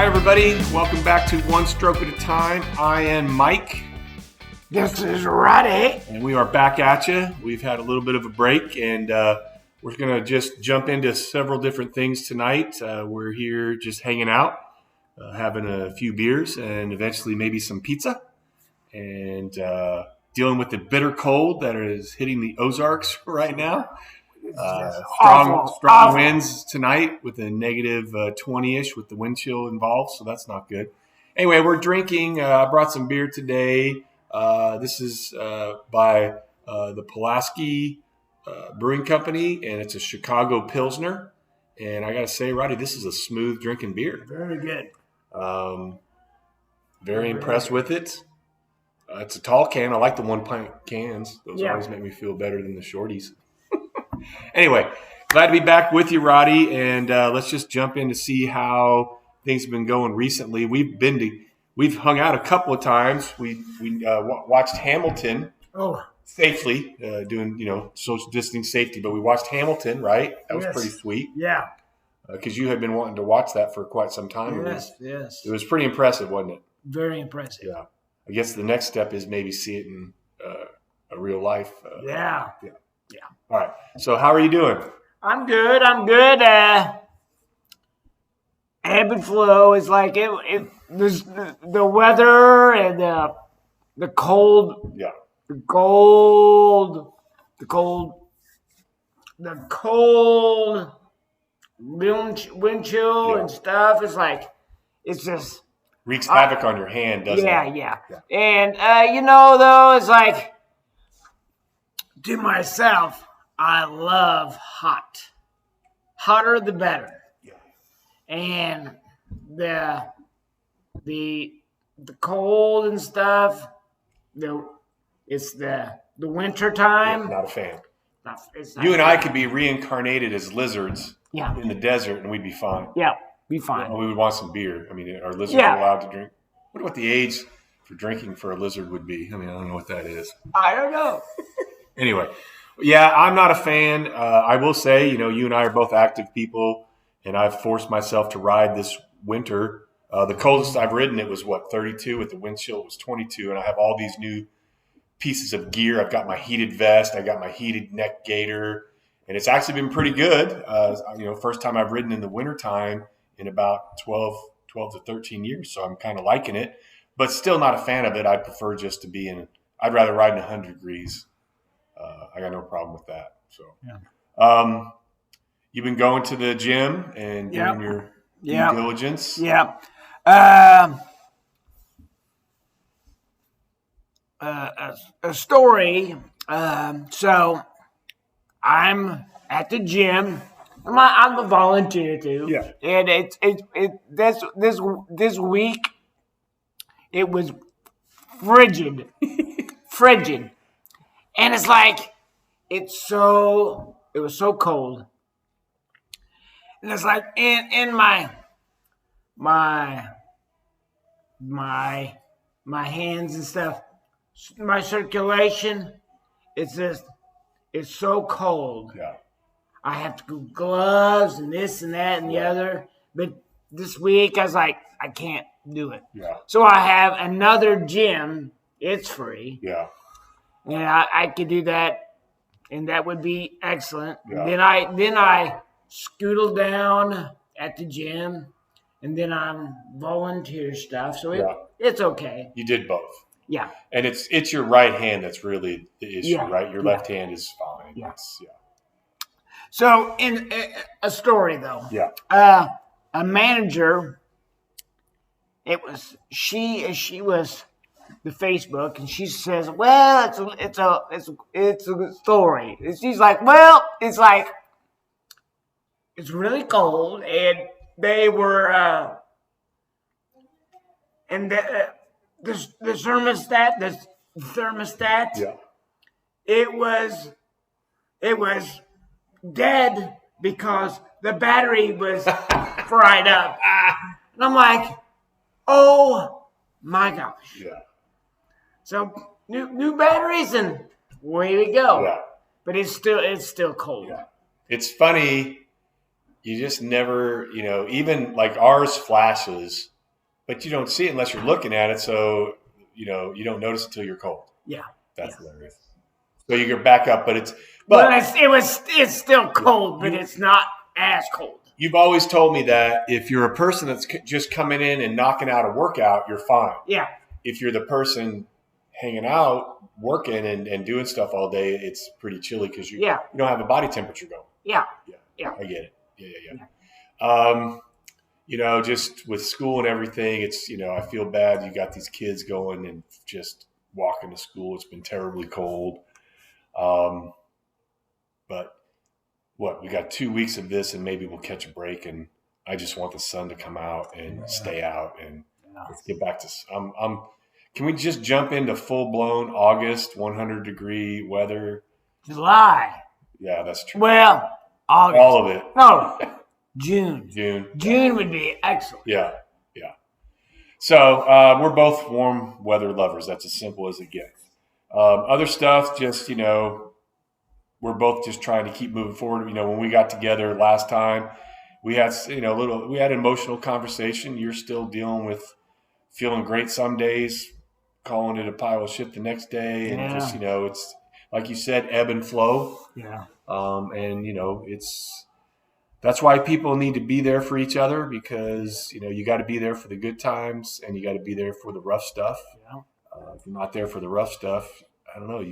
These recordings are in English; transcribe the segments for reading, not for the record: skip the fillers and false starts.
Hi, everybody. Welcome back to One Stroke at a Time. I am Mike. This is Roddy. And we are back at you. We've had a little bit of a break, and we're going to just jump into several different things tonight. We're here just hanging out, having a few beers, and eventually maybe some pizza, and dealing with the bitter cold that is hitting the Ozarks right now. Strong winds tonight with a negative 20-ish with the wind chill involved, so that's not good. Anyway, we're drinking. I brought some beer today. This is by the Pulaski Brewing Company, and it's a Chicago Pilsner. And I got to say, Roddy, this is a smooth drinking beer. Very good. Very impressed with it. It's a tall can. I like the one-pint cans. Those always make me feel better than the shorties. Anyway, glad to be back with you, Roddy, and let's just jump in to see how things have been going recently. We've hung out a couple of times. We watched Hamilton safely, doing social distancing safety, but we watched Hamilton, right? That was pretty sweet. Yeah, because you had been wanting to watch that for quite some time. Yes. It was pretty impressive, wasn't it? Very impressive. Yeah. I guess the next step is maybe see it in a real life. Yeah. All right. So how are you doing? I'm good. Ebb and flow is like there's the weather and the cold. Yeah. The cold wind chill and stuff. It's like it's just wreaks havoc on your hand, doesn't it? Yeah. And though, it's like to myself, I love hot. Hotter the better. Yeah. And the cold and stuff, it's the winter time. Yeah, not a fan. It's you and I could be reincarnated as lizards Yeah. in the desert, and we'd be fine. Yeah, be fine. We would want some beer. I mean, are lizards allowed to drink? I wonder what the age for drinking for a lizard would be. I mean, I don't know what that is. I don't know. Anyway, yeah, I'm not a fan. I will say, you and I are both active people, and I've forced myself to ride this winter. The coldest I've ridden, it was, 32? With the wind chill, it was 22, and I have all these new pieces of gear. I've got my heated vest. I got my heated neck gaiter, and it's actually been pretty good. First time I've ridden in the wintertime in about 12 to 13 years, so I'm kind of liking it, but still not a fan of it. I'd prefer just to be I'd rather ride in 100 degrees. I got no problem with that. So, you've been going to the gym and doing your due diligence. Yeah. A story. So I'm at the gym. I'm a volunteer too. Yeah. And this week it was frigid. And it's like it was so cold. And it's like in my hands and stuff, my circulation, it's so cold. Yeah. I have to go gloves and this and that and the other. But this week I was like, I can't do it. Yeah. So I have another gym. It's free. Yeah. And I could do that, and that would be excellent. Yeah. Then I scootle down at the gym, and then I'm volunteer stuff. So it's okay. You did both. Yeah. And it's your right hand that's really the issue, right? Your left hand is fine. Yeah. Yeah. So in a story though. Yeah. A manager. She was the Facebook, and she says, "Well, it's a story." And she's like, "Well, it's like it's really cold, and they were and the thermostat, Yeah. it was dead because the battery was fried up." And I'm like, oh my gosh. Yeah. So new batteries, and away we go. Yeah. But it's still cold. Yeah. It's funny. You just never, even like ours flashes but you don't see it unless you're looking at it. So, you don't notice it until you're cold. Yeah. That's hilarious. So you get back up, but it's still cold, but it's not as cold. You've always told me that if you're a person that's just coming in and knocking out a workout, you're fine. Yeah. If you're the person hanging out, working and doing stuff all day, it's pretty chilly because you don't have a body temperature going. Yeah. I get it. Yeah. Just with school and everything, it's, I feel bad. You got these kids going and just walking to school. It's been terribly cold. But we got 2 weeks of this and maybe we'll catch a break. And I just want the sun to come out and stay out and let's get back to, can we just jump into full blown August, 100-degree weather? July. Yeah, that's true. Well, August. All of it. No. June. June would be excellent. Yeah. So we're both warm weather lovers. That's as simple as it gets. Other stuff, just, we're both just trying to keep moving forward. When we got together last time, we had, we had an emotional conversation. You're still dealing with feeling great some days, calling it a pile of shit the next day. And just, it's like you said, ebb and flow. Yeah. That's why people need to be there for each other because, you got to be there for the good times and you got to be there for the rough stuff. Yeah. If you're not there for the rough stuff, I don't know,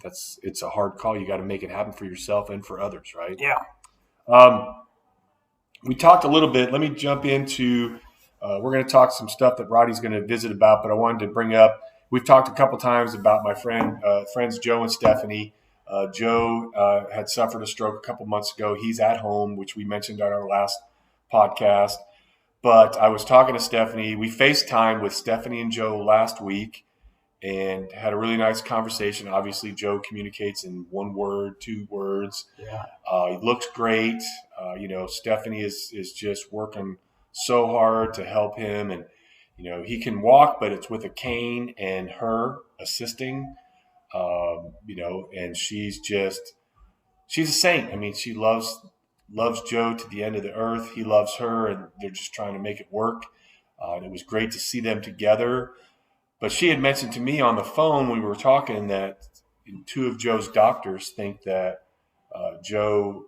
it's a hard call. You got to make it happen for yourself and for others, right? Yeah. We talked a little bit. Let me jump into, we're going to talk some stuff that Roddy's going to visit about, but I wanted to bring up, we've talked a couple times about my friends Joe and Stephanie. Joe had suffered a stroke a couple months ago. He's at home, which we mentioned on our last podcast. But I was talking to Stephanie. We FaceTimed with Stephanie and Joe last week and had a really nice conversation. Obviously, Joe communicates in 1 word, 2 words. Yeah. He looks great. Stephanie is just working so hard to help him. And, he can walk, but it's with a cane and her assisting. And she's a saint. I mean, she loves Joe to the end of the earth. He loves her and they're just trying to make it work. It was great to see them together, but she had mentioned to me on the phone when we were talking that 2 of Joe's doctors think that, the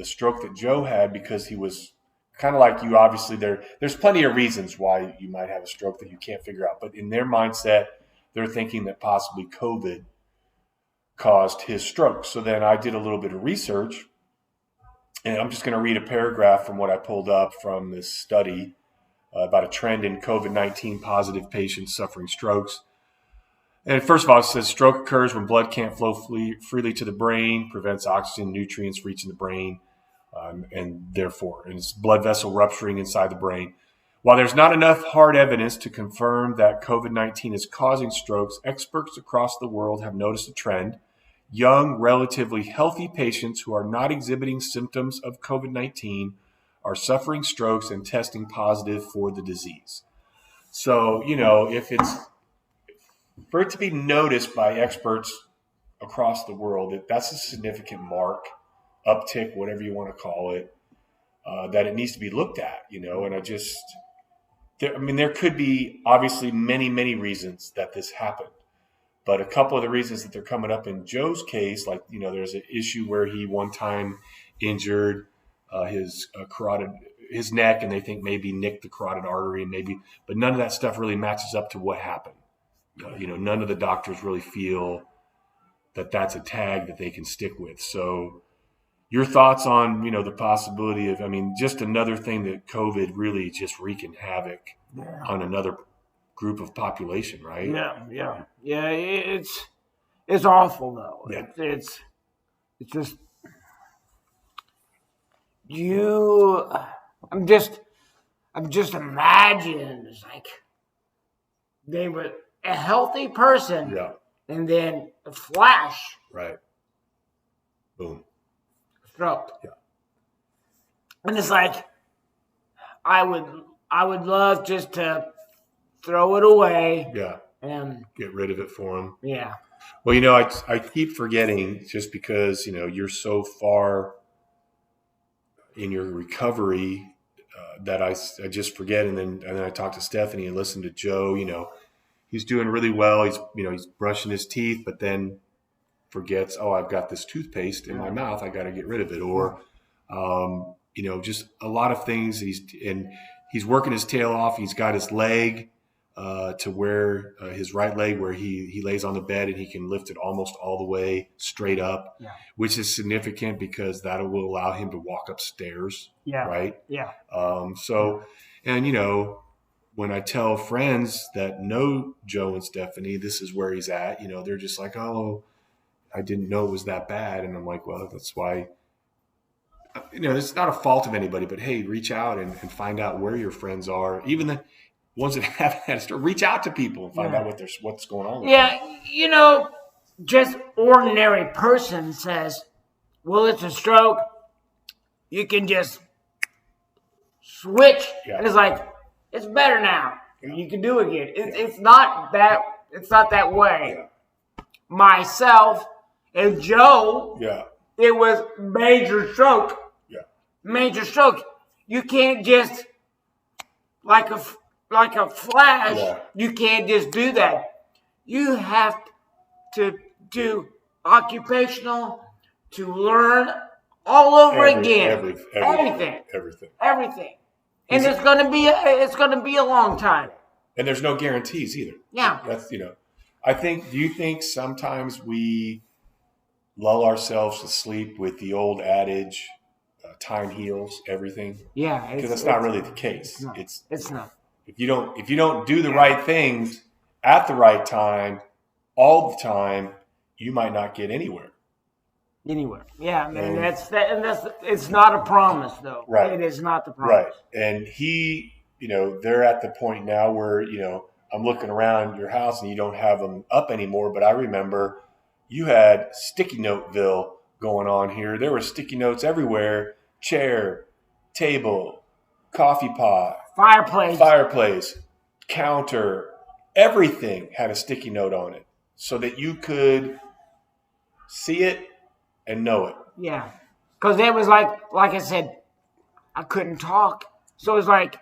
stroke that Joe had, because he was kind of like you, obviously there's plenty of reasons why you might have a stroke that you can't figure out, but in their mindset, they're thinking that possibly COVID caused his stroke. So then I did a little bit of research, and I'm just going to read a paragraph from what I pulled up from this study about a trend in COVID-19 positive patients suffering strokes. And first of all, it says stroke occurs when blood can't flow freely to the brain, prevents oxygen, nutrients reaching the brain, and it's blood vessel rupturing inside the brain. While there's not enough hard evidence to confirm that COVID-19 is causing strokes, experts across the world have noticed a trend. Young, relatively healthy patients who are not exhibiting symptoms of COVID-19 are suffering strokes and testing positive for the disease. So, if it's for it to be noticed by experts across the world, that's a significant mark, uptick, whatever you want to call it, that it needs to be looked at, and there could be obviously many, many reasons that this happened. But a couple of the reasons that they're coming up in Joe's case, like, there's an issue where he one time injured his neck, and they think maybe nicked the carotid artery, but none of that stuff really matches up to what happened. None of the doctors really feel that that's a tag that they can stick with. So your thoughts on, the possibility of, just another thing that COVID really just wreaking havoc on another group of population, right? Yeah. It's awful though. Yeah. It's just I'm just imagining it's like they were a healthy person, and then a flash, right? Boom, stroke. Yeah. And it's like I would love just to throw it away. Yeah. And get rid of it for them. Yeah. Well, I keep forgetting just because, you're so far in your recovery that I just forget. And then I talk to Stephanie and listen to Joe. He's doing really well. He's brushing his teeth, but then forgets, oh, I've got this toothpaste in my mouth. I got to get rid of it. Or, just a lot of things. He's working his tail off. He's got his leg to where his right leg, where he lays on the bed and he can lift it almost all the way straight up, which is significant because that will allow him to walk upstairs. Yeah. Right. Yeah. And when I tell friends that know Joe and Stephanie, this is where he's at, they're just like, oh, I didn't know it was that bad. And I'm like, well, that's why, it's not a fault of anybody, but hey, reach out and find out where your friends are. Even the ones that have had a reach out to people and find out what's going on with them. Just ordinary person says, well, it's a stroke. You can just switch. Yeah. And it's like, it's better now. Yeah. You can do it again. It's not that way. Yeah. Myself and Joe, it was major stroke. Yeah. Major stroke. You can't just like a flash, you can't just do that. You have to do occupational to learn all over again. Everything. And it's gonna be a long time. And there's no guarantees either. Yeah. That's do you think sometimes we lull ourselves to sleep with the old adage, time heals everything? Yeah. Because that's not really the case. It's not. If you don't do the right things at the right time, all the time, you might not get anywhere. Yeah, man. That's it's not a promise though. Right. It is not the promise. Right. And they're at the point now where, I'm looking around your house and you don't have them up anymore, but I remember you had sticky noteville going on here. There were sticky notes everywhere. Chair, table, coffee pot, fireplace, counter, everything had a sticky note on it so that you could see it and know it. Yeah. Because it was like I said, I couldn't talk. So it was like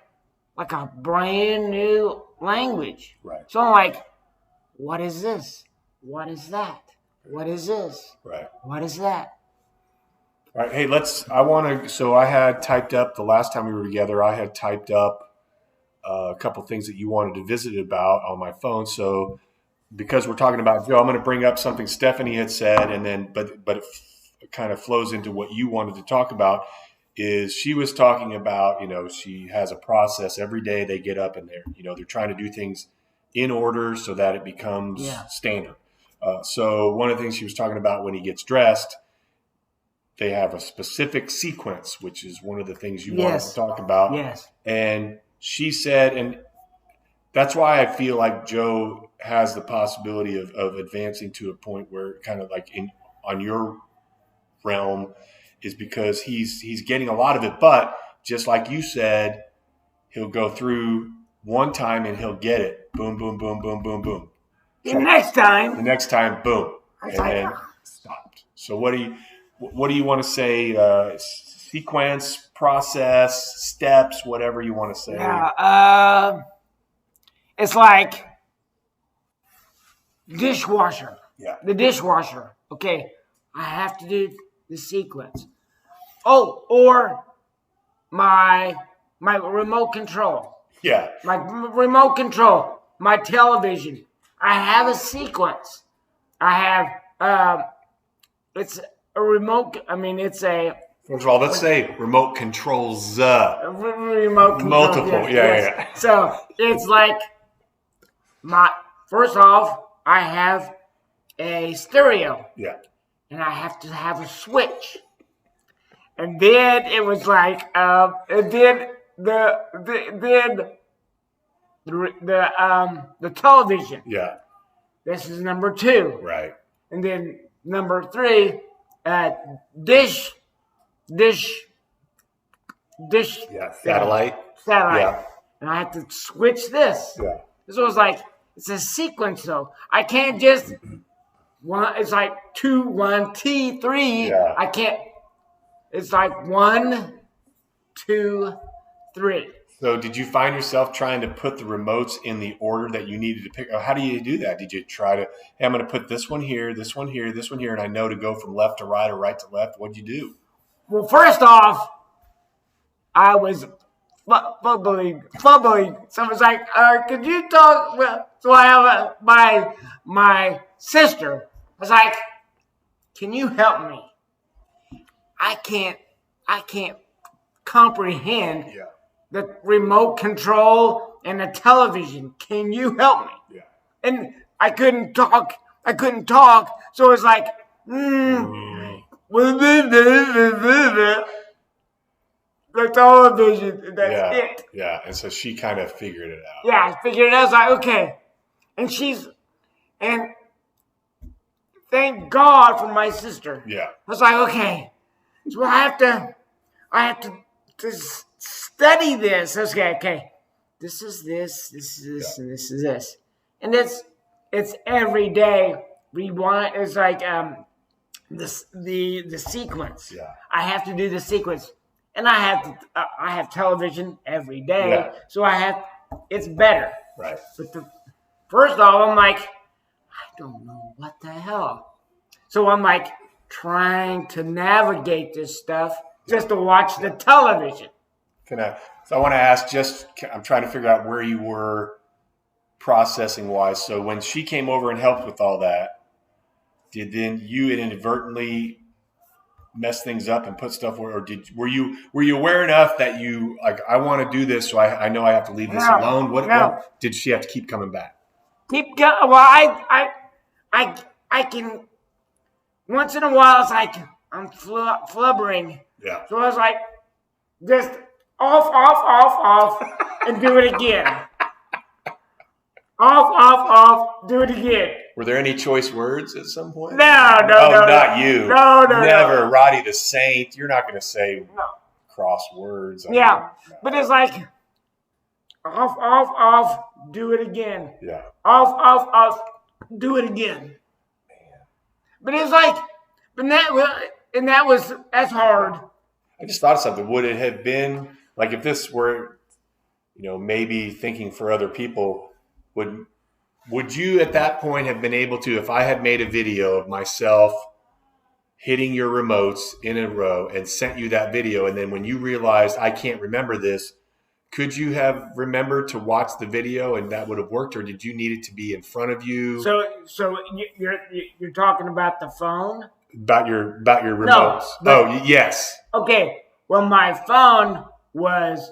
a brand new language. Right. So I'm like, what is this? What is that? What is this? Right. What is that? All right. Hey, so I had typed up the last time we were together, I had typed up a couple things that you wanted to visit about on my phone. So because we're talking about Joe, I'm going to bring up something Stephanie had said, and then, but it kind of flows into what you wanted to talk about. Is she was talking about, she has a process every day. They get up and they're trying to do things in order so that it becomes standard. So one of the things she was talking about when he gets dressed, they have a specific sequence, which is one of the things you wanted to talk about. Yes. And she said, and that's why I feel like Joe has the possibility of advancing to a point where kind of like on your realm is because he's getting a lot of it. But just like you said, he'll go through one time and he'll get it. Boom, boom, boom, boom, boom, boom. The next time, boom. And then stopped. So what do you want to say? Sequence, process, steps, whatever you want to say. Yeah, it's like dishwasher. Yeah. The dishwasher. Okay, I have to do the sequence. Oh, or my remote control. Yeah. My remote control. My television. I have a sequence. I have it's a remote. I mean, it's a. First of all, let's say remote controls. Remote controls. Multiple. Yes. Yeah. So it's like first off, I have a stereo. Yeah. And I have to have a switch. And then it was like, and then the television. Yeah. This is number 2. Right. And then number 3, dish. Yeah. Satellite. Yeah. And I have to switch this. Yeah. So it was like, it's a sequence though. I can't just it's like 2, 1, T, 3. Yeah. I can't. It's like 1, 2, 3. So did you find yourself trying to put the remotes in the order that you needed to pick? How do you do that? Did you try to, hey, I'm going to put this one here, this one here, this one here, and I know to go from left to right or right to left? What'd you do? Well, first off, I was fumbling. So I was like, could you talk? Well, so I have my sister. I was like, can you help me? I can't comprehend the remote control and the television. Can you help me? Yeah. And I couldn't talk. So it was like, the television. That's it. Yeah. And so she kind of figured it out. Yeah, I figured it out. I was like, okay. And thank God for my sister. Yeah. I was like, okay. So I have to study this. Okay. This is this, and this is this. And it's every day rewind. It's like the sequence. Yeah. I have to do the sequence. And I have television every day. Yeah. So it's better. Right. But first of all, I'm like, I don't know what the hell. So I'm like trying to navigate this stuff just to watch the television. So I want to ask I'm trying to figure out where you were processing wise. So when she came over and helped with all that, did then you inadvertently mess things up and put stuff where, or were you aware enough that you like, I want to do this, so I know I have to leave this alone? What did she have to keep coming back? Keep going. Well, I can once in a while. It's like I'm flubbering. Yeah. So I was like, just off, and do it again. Off, do it again. Were there any choice words at some point? No, not you. No, never. No. Roddy the Saint. You're not going to say cross words. Yeah, but it's like off, do it again. Yeah. Off, do it again. Man. But it's like, that's hard. I just thought of something. Would it have been like if this were, maybe thinking for other people, would you at that point have been able to, if I had made a video of myself hitting your remotes in a row and sent you that video, and then when you realized I can't remember this, could you have remembered to watch the video and that would have worked, or did you need it to be in front of you? So you're talking about the phone? About your remotes? No, yes. Okay. Well, my phone was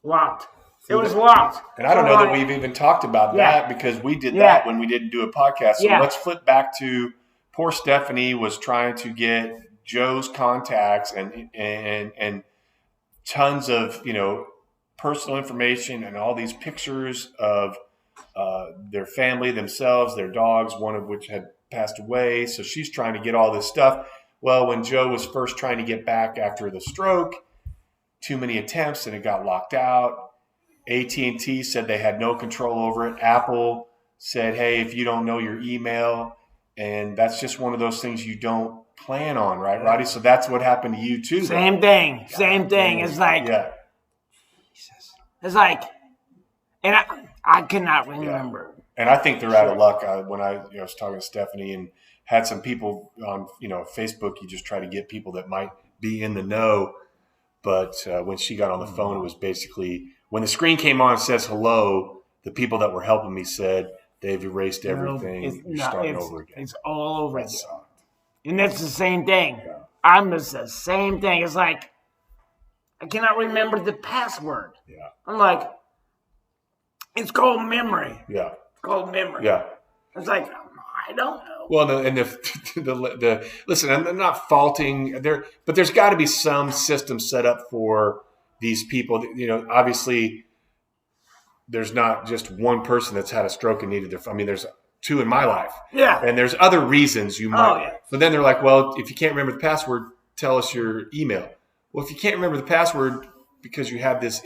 locked. It was locked. And I don't know that we've even talked about that because we did that when we didn't do a podcast. So let's flip back to poor Stephanie was trying to get Joe's contacts and tons of, personal information and all these pictures of their family, themselves, their dogs, one of which had passed away. So she's trying to get all this stuff. Well, when Joe was first trying to get back after the stroke, too many attempts and it got locked out. AT&T said they had no control over it. Apple said, hey, if you don't know your email, and that's just one of those things you don't plan on, right, Roddy? So that's what happened to you too. Same thing. It's like, it's like, and I cannot remember. Yeah. And I think they're out of luck. When I was talking to Stephanie and had some people on, Facebook, you just try to get people that might be in the know. But when she got on the phone, it was basically when the screen came on and says hello, the people that were helping me said they've erased everything. You're starting over again. It's all over again. And that's the same thing. Yeah. I'm just the same thing. It's like I cannot remember the password. Yeah. I'm like, it's called memory. Yeah. It's called memory. Yeah. It's like, I don't know. Well, the listen, I'm not faulting there, but there's got to be some system set up for these people. Obviously, there's not just one person that's had a stroke and needed their. I mean, there's two in my life. Yeah. And there's other reasons you might. Oh, yeah. So then they're like, well, if you can't remember the password, tell us your email. Well, if you can't remember the password because you had this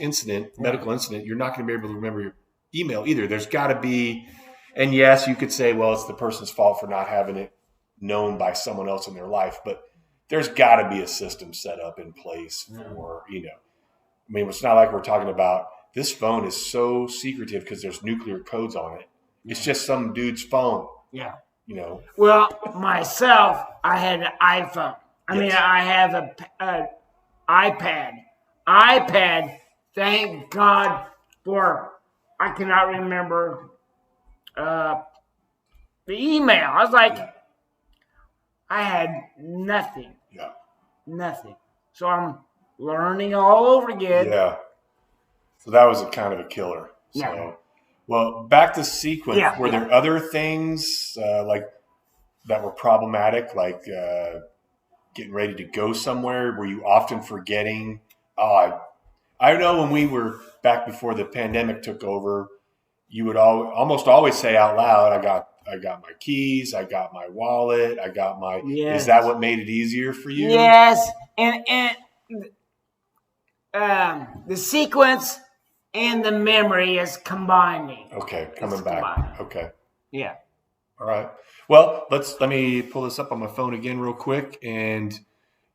medical incident, you're not going to be able to remember your email either. There's got to be. And yes, you could say, well, it's the person's fault for not having it known by someone else in their life. But there's got to be a system set up in place for, I mean, it's not like we're talking about this phone is so secretive because there's nuclear codes on it. It's just some dude's phone. Yeah. Well, myself, I had an iPhone. I have a iPad. Thank God for, I cannot remember the email. I was like, I had nothing. Yeah. Nothing. So I'm learning all over again. Yeah. So that was a kind of a killer. So, well, back to sequence. Yeah. Were there other things like that were problematic, like getting ready to go somewhere? Were you often forgetting? Oh, I know when we were back before the pandemic took over, you would almost always say out loud, I got my keys, I got my wallet, I got my. Yes. Is that what made it easier for you? Yes, and the sequence and the memory is combining. Okay, coming back. Combining. Okay. Yeah. All right. Well, let me pull this up on my phone again real quick. And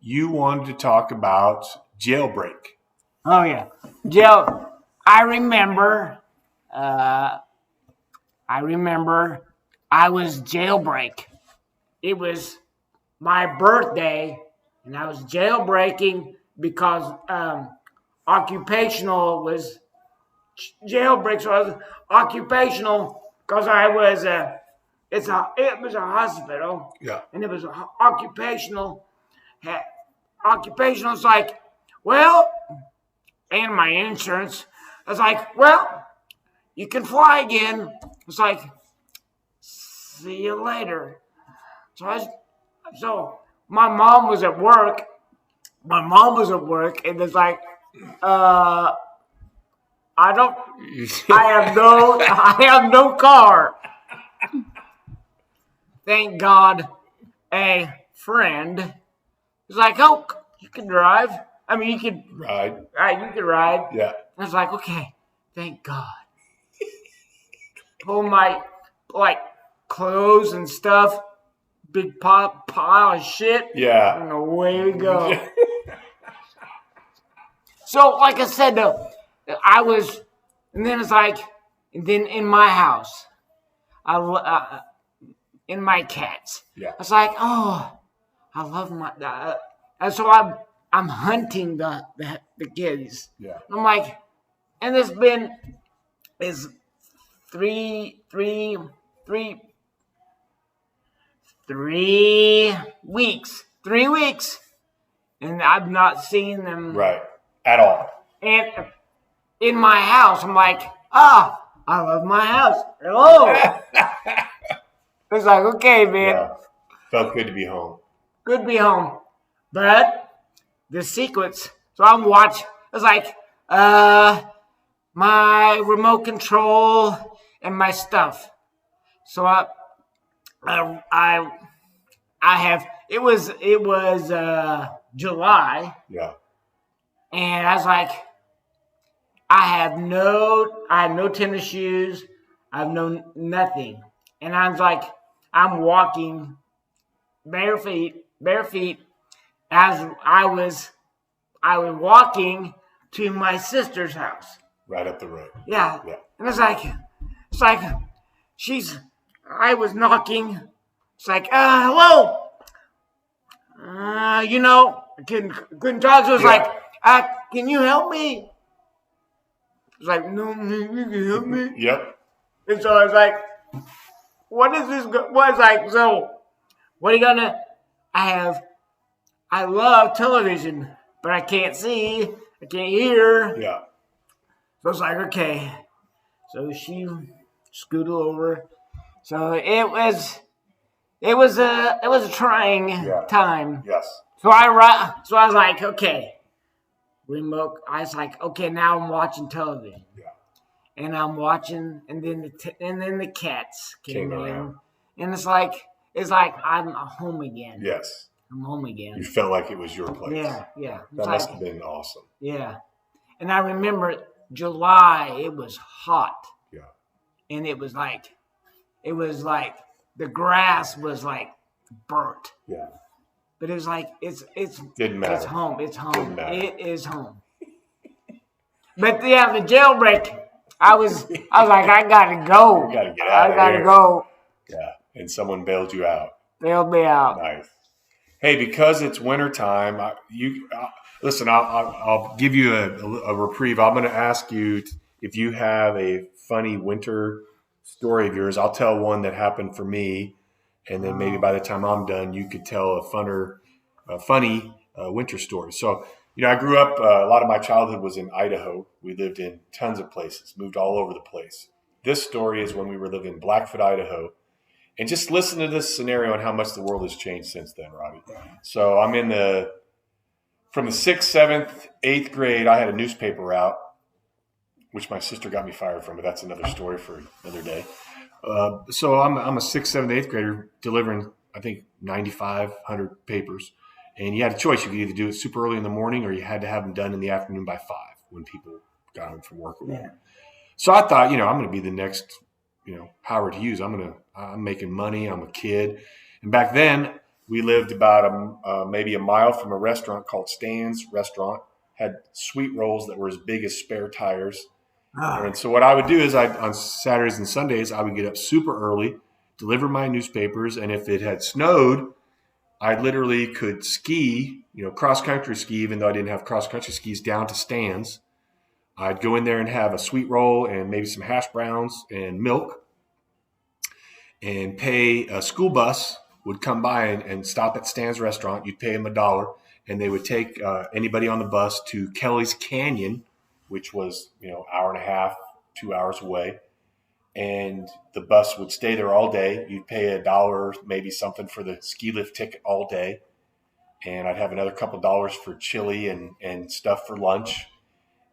you wanted to talk about jailbreak. Oh yeah, I remember I was jailbreak. It was my birthday, and I was jailbreaking because occupational was jailbreak. So I was occupational because I was it was a hospital. Yeah. And it was occupational. Occupational's like, well, and my insurance. I was like, well, you can fly again. It's like, see you later. So my mom was at work. And it's like, I have no car. Thank God, a friend was like, oh, you can drive. I mean, you could ride. You could ride. Yeah. I was like, okay, thank God. Pull my clothes and stuff, big pile of shit. Yeah. And away we go. So, like I said, though, and then it's like, and then in my house, in my cats. Yeah. I was like, oh, I love my. And so I'm hunting the kids. Yeah. I'm like, and it's been 3 weeks. 3 weeks. And I've not seen them. Right. At all. And in my house, I'm like, I love my house. Hello. It's like, okay, man. Yeah. Felt good to be home. Good to be home. But the sequence, so I'm watching, it's like, my remote control and my stuff. So I have, it was July. Yeah. And I was like, I had no tennis shoes. I have nothing. And I was like, I'm walking bare feet as I was walking to my sister's house. Right up the road. Yeah. Yeah. And it's like I was knocking. It's like, hello. I couldn't talk. So it was like, can you help me? It's like, no, you can help me. Yep. And so I was like, what is this? What is like, so what are you gonna? I love television, but I can't see, I can't hear. Yeah. So it's like, okay. So she scooted over. So it was a trying time. Yes. So I was like, okay. Remote. I was like, okay, now I'm watching television. Yeah. And I'm watching, and then the cats came around. in, and it's like I'm home again. Yes. I'm home again. You felt like it was your place. Yeah. That must have been awesome. Yeah. And I remember July, it was hot. Yeah. And it was like the grass was like burnt. Yeah. But it was like it's Didn't matter. It's home. It's home. Didn't matter. It is home. But yeah, the jailbreak. I was like, I gotta go. You gotta get out of I gotta here. go. Yeah, and someone bailed you out. Bailed me out. Nice. Hey, because it's wintertime, listen. I'll give you a reprieve. I'm going to ask you if you have a funny winter story of yours. I'll tell one that happened for me, and then maybe by the time I'm done, you could tell a funny winter story. So, I grew up. A lot of my childhood was in Idaho. We lived in tons of places, moved all over the place. This story is when we were living in Blackfoot, Idaho. And just listen to this scenario and how much the world has changed since then, Robbie. So I'm from the 6th, 7th, 8th grade, I had a newspaper route, which my sister got me fired from, but that's another story for another day. So I'm a 6th, 7th, 8th grader delivering, I think, 9,500 papers. And you had a choice. You could either do it super early in the morning or you had to have them done in the afternoon by 5 when people got home from work or whatever. So I thought, I'm going to be the next Howard Hughes. I'm making money. I'm a kid. And back then we lived about maybe a mile from a restaurant called Stan's Restaurant. Had sweet rolls that were as big as spare tires. And so what I would do is on Saturdays and Sundays, I would get up super early, deliver my newspapers. And if it had snowed, I literally could ski, cross-country ski, even though I didn't have cross-country skis, down to Stan's. I'd go in there and have a sweet roll and maybe some hash browns and milk, and pay a school bus would come by and stop at Stan's Restaurant. You'd pay them $1, and they would take anybody on the bus to Kelly's Canyon, which was hour and a half, 2 hours away. And the bus would stay there all day. You'd pay $1, maybe something for the ski lift ticket all day, and I'd have another couple dollars for chili and stuff for lunch.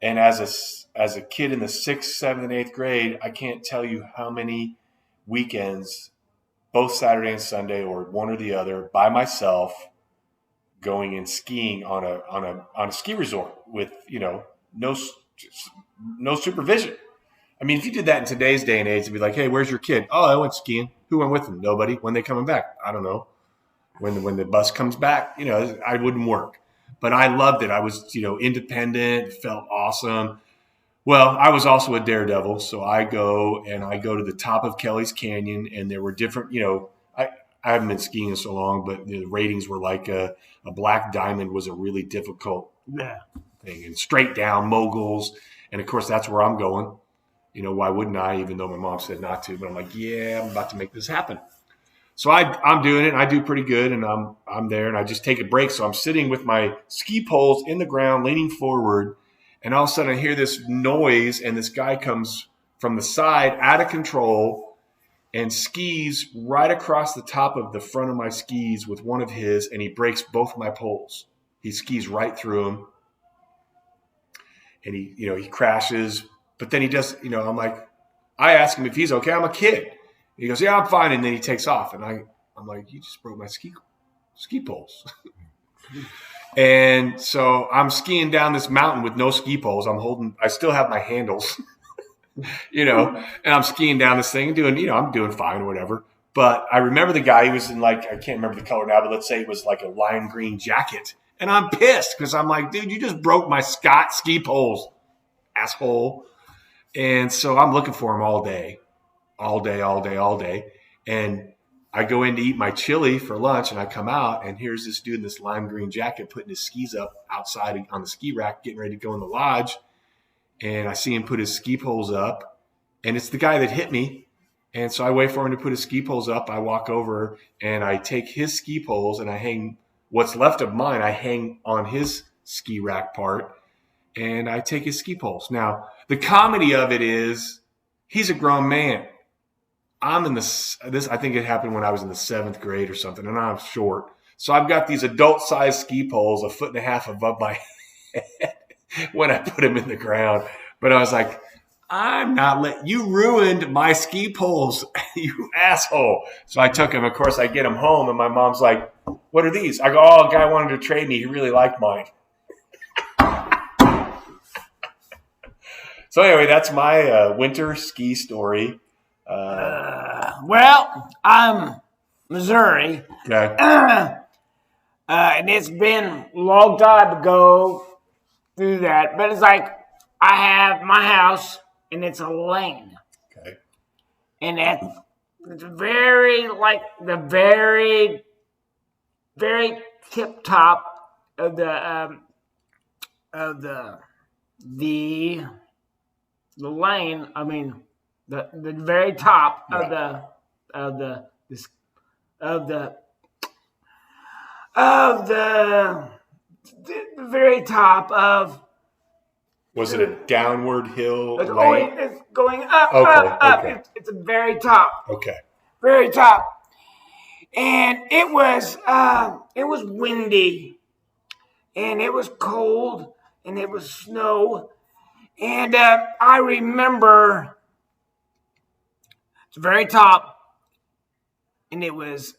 And as a kid in the 6th, 7th, and 8th grade, I can't tell you how many weekends, both Saturday and Sunday, or one or the other, by myself, going and skiing on a ski resort with no supervision. I mean, if you did that in today's day and age, it'd be like, hey, where's your kid? Oh, I went skiing. Who went with them? Nobody. When they coming back? I don't know. When the bus comes back, I wouldn't work. But I loved it. I was, independent, felt awesome. Well, I was also a daredevil. So I go to the top of Kelly's Canyon, and there were different, I haven't been skiing in so long, but the ratings were like a black diamond was a really difficult thing, and straight down moguls. And of course, that's where I'm going. Why wouldn't I, even though my mom said not to, but I'm like, yeah, I'm about to make this happen. So I'm doing it, and I do pretty good, and I'm there, and I just take a break. So I'm sitting with my ski poles in the ground, leaning forward, and all of a sudden I hear this noise, and this guy comes from the side, out of control, and skis right across the top of the front of my skis with one of his, and he breaks both my poles. He skis right through them, and he crashes. But then he does, I'm like, I ask him if he's okay. I'm a kid. He goes, yeah, I'm fine. And then he takes off. And I'm like, you just broke my ski poles. And so I'm skiing down this mountain with no ski poles. I still have my handles, and I'm skiing down this thing and I'm doing fine or whatever. But I remember the guy, he was in I can't remember the color now, but let's say it was like a lime green jacket. And I'm pissed because I'm like, dude, you just broke my ski poles, asshole. And so I'm looking for him all day. And I go in to eat my chili for lunch, and I come out, and here's this dude in this lime green jacket putting his skis up outside on the ski rack, getting ready to go in the lodge. And I see him put his ski poles up, and it's the guy that hit me. And so I wait for him to put his ski poles up. I walk over, and I take his ski poles, and I hang what's left of mine. I hang on his ski rack part, and I take his ski poles. Now, the comedy of it is he's a grown man. I'm in this. I think it happened when I was in the 7th grade or something, and I'm short. So I've got these adult-sized ski poles 1.5 feet above my head when I put them in the ground. But I was like, I'm not you ruined my ski poles, you asshole. So I took them. Of course, I get them home, and my mom's like, what are these? I go, oh, a guy wanted to trade me. He really liked mine. So anyway, that's my winter ski story. Well, I'm Missouri. Okay. And it's been a long time to go through that. But it's like I have my house, and it's a lane. Okay. And it's very, like, the very, very tip top of the lane. I mean, the very top of the very top of. Was it a downward hill It's lane? going up, Okay, up. okay. It's a very top. Okay. Very top. And it was windy, and it was cold, and it was snow. And I remember it's very top, and it was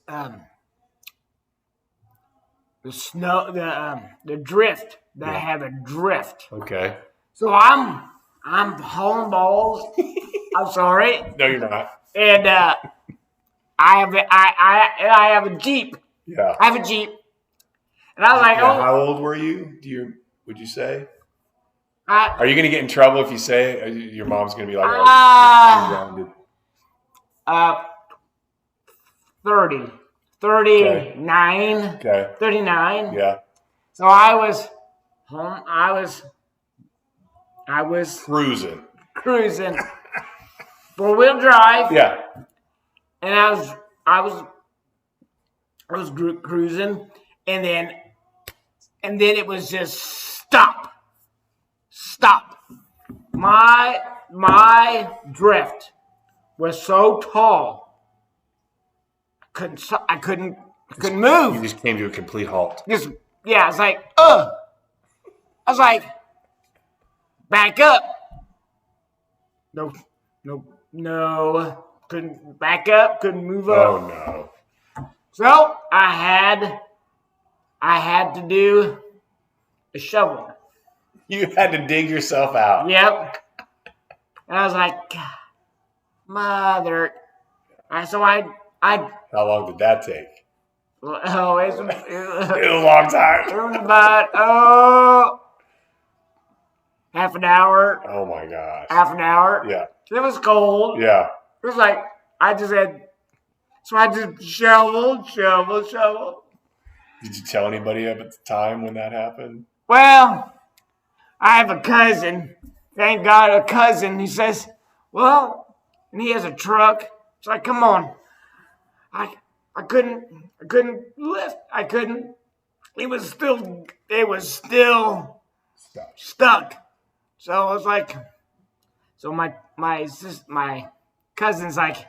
the snow, the drift. That I have a drift. Okay. So I'm hauling balls. I'm sorry. No, you're not. And I have a Jeep. Yeah. I have a Jeep. And I was like, yeah, how old were you? Would you say? Are you going to get in trouble if you say it? Your mom's going to be like, oh, you're grounded. 30. 39. Okay. 39. Yeah. So I was home. I was cruising. 4-wheel drive. Yeah. And I was cruising, and then it was just stop. My drift was so tall, I couldn't move. You just came to a complete halt. It's like, I was like, back up. No. Couldn't back up, couldn't move up. Oh no. So I had to do a shovel. You had to dig yourself out. Yep. And I was like, God, mother. So I. How long did that take? Oh, it was a long time. It was about half an hour. Oh my gosh. Half an hour. Yeah. It was cold. Yeah. It was like I just shovel. Did you tell anybody at the time when that happened? Well, I have a cousin. Thank God, a cousin. He says, well, and he has a truck. It's like, come on. I couldn't lift. I couldn't. It was still stuck. So I was like, so my cousin's like,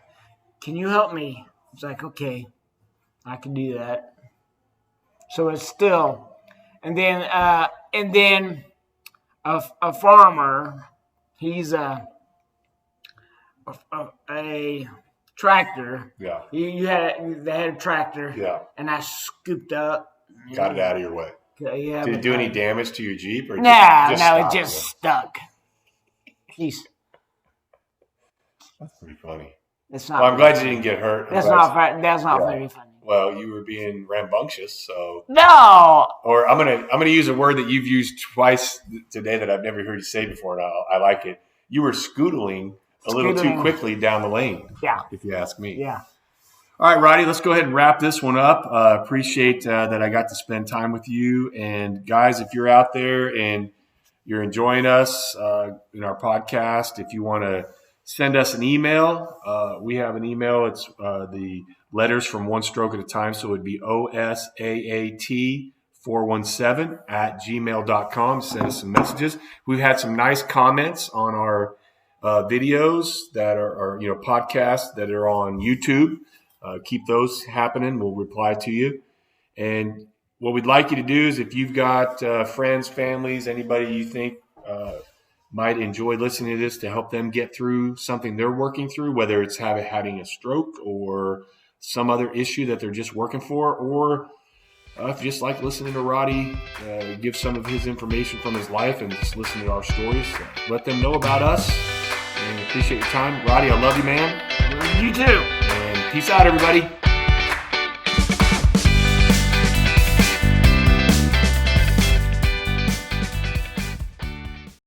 can you help me? I was like, okay, I can do that. So it's still, and then a farmer, he's a tractor. Yeah. They had a tractor. Yeah. And I scooped up. Got it out of your way. Yeah. Did it do any damage to your Jeep? Or it just stuck. Jeez. That's pretty funny. It's not. Well, I'm glad you didn't get hurt. That's not very funny. Well, you were being rambunctious, so. No. Or I'm gonna use a word that you've used twice today that I've never heard you say before, and I like it. You were scootling a little too quickly down the lane. Yeah. If you ask me. Yeah. All right, Roddy, let's go ahead and wrap this one up. Appreciate that I got to spend time with you. And guys, if you're out there and you're enjoying us in our podcast, if you want to send us an email, we have an email. It's the letters from One Stroke at a Time. So it would be OSAAT417@gmail.com. Send us some messages. We've had some nice comments on our videos that are podcasts that are on YouTube. Keep those happening. We'll reply to you. And what we'd like you to do is if you've got friends, families, anybody you think might enjoy listening to this to help them get through something they're working through, whether it's having a stroke or some other issue that they're just working for, or if you just like listening to Roddy give some of his information from his life and just listen to our stories, let them know about us. And appreciate your time. Roddy, I love you, man. You too. And peace out, everybody.